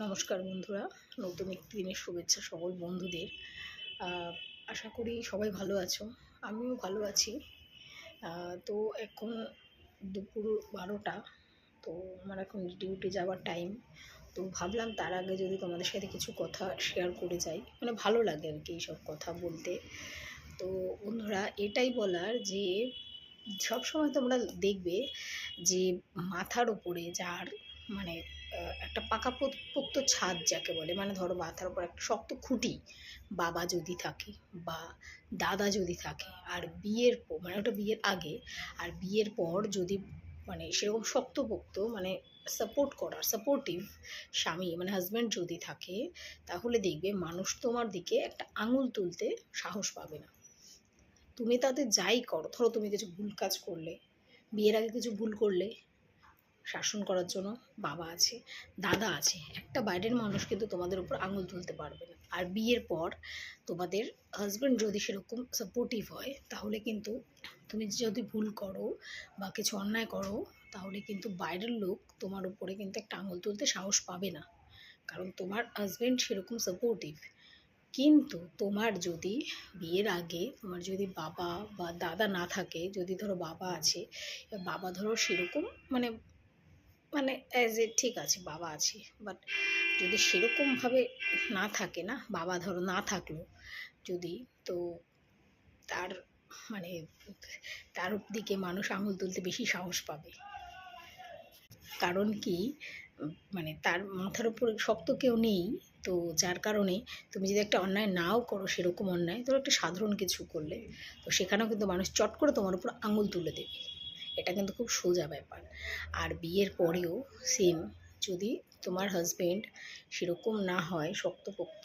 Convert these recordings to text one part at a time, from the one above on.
নমস্কার বন্ধুরা, নতুন একটি দিনের শুভেচ্ছা সকল বন্ধুদের। আশা করি সবাই ভালো আছো, আমিও ভালো আছি। তো এখন দুপুর 12টা, তো আমার এখন ডিউটি যাওয়ার টাইম। তো ভাবলাম তার আগে যদি তোমাদের সাথে কিছু কথা শেয়ার করে যাই, মানে ভালো লাগে আর কি এইসব কথা বলতে। তো বন্ধুরা, এটাই বলার যে সবসময় তোমরা দেখবে যে মাথার ওপরে যার মানে একটা পাকাপোক্ত ছাদ যাকে বলে, মানে ধরো মাথার ওপর একটা শক্ত খুঁটি বাবা যদি থাকে বা দাদা যদি থাকে, আর বিয়ের মানে ওটা বিয়ের আগে, আর বিয়ের পর যদি মানে সেরকম শক্তপোক্ত মানে সাপোর্টিভ স্বামী মানে হাজব্যান্ড যদি থাকে, তাহলে দেখবে মানুষ তোমার দিকে একটা আঙুল তুলতে সাহস পাবে না। তুমি তাদের যাই করো, ধরো তুমি কিছু ভুল কাজ করলে, বিয়ের আগে কিছু ভুল করলে, শাসন করার জন্য বাবা আছে, দাদা আছে, একটা বাইরের মানুষ কিন্তু তোমাদের উপর আঙুল তুলতে পারবে না। আর বিয়ের পর তোমাদের হাজব্যান্ড যদি সেরকম সাপোর্টিভ হয়, তাহলে কিন্তু তুমি যদি ভুল করো বা কিছু অন্যায় করো, তাহলে কিন্তু বাইরের লোক তোমার উপরে কিন্তু একটা আঙুল তুলতে সাহস পাবে না, কারণ তোমার হাজব্যান্ড সেরকম সাপোর্টিভ। কিন্তু তোমার যদি বিয়ের আগে তোমার যদি বাবা বা দাদা না থাকে, যদি ধরো বাবা আছে, বাবা ধরো সেরকম মানে মানে অ্যাজ এ ঠিক আছে বাবা আছে, বাট যদি সেরকমভাবে না থাকে, না বাবা ধরো না থাকলো যদি, তো তার মানে তার দিকে মানুষ আঙুল তুলতে বেশি সাহস পাবে। কারণ কি, মানে তার মাথার উপর শক্ত কেউ নেই। তো যার কারণে তুমি যদি একটা অন্যায় নাও করো, সেরকম অন্যায় ধরো একটা সাধারণ কিছু করলে, তো সেখানেও কিন্তু মানুষ চট করে তোমার উপর আঙুল তুলে দেবে। এটা কিন্তু খুব সোজা ব্যাপার। আর বিয়ের পরেও সেম, যদি তোমার হাজবেন্ড সেরকম না হয় শক্তপোক্ত,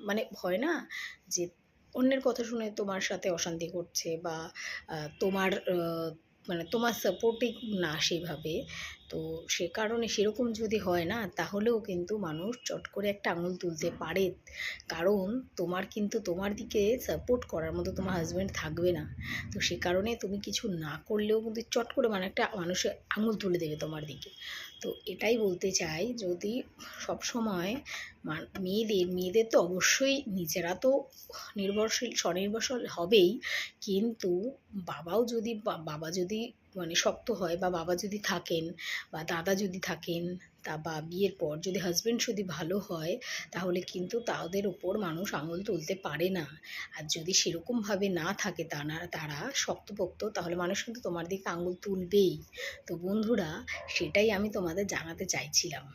মানে হয় না যে অন্যের কথা শুনে তোমার সাথে অশান্তি করছে বা তোমার মানে তোমার সাপোর্টিং না সেভাবে, তো সে কারণে সেরকম যদি হয় না, তাহলেও কিন্তু মানুষ চট করে একটা আঙুল তুলতে পারে। কারণ তোমার কিন্তু তোমার দিকে সাপোর্ট করার মতো তোমার হাজব্যান্ড থাকবে না। তো সে কারণে তুমি কিছু না করলেও কিন্তু চট করে মানে একটা মানুষের আঙুল তুলে দেবে তোমার দিকে। তো এটাই বলতে চাই, যদি সবসময় মেয়েদের তো অবশ্যই নিজেরা তো স্বনির্ভরশীল হবেই, কিন্তু বাবা যদি মানে শক্ত হয় বা বাবা যদি থাকেন বা দাদা যদি থাকেন, তা বা বিয়ের পর যদি হাজব্যান্ড যদি ভালো হয়, তাহলে কিন্তু তাদের ওপর মানুষ আঙুল তুলতে পারে না। আর যদি সেরকমভাবে না থাকে তারা শক্তপোক্ত, তাহলে মানুষ কিন্তু তোমার দিকে আঙুল তুলবেই। তো বন্ধুরা, সেটাই আমি তোমাদের জানাতে চাইছিলাম।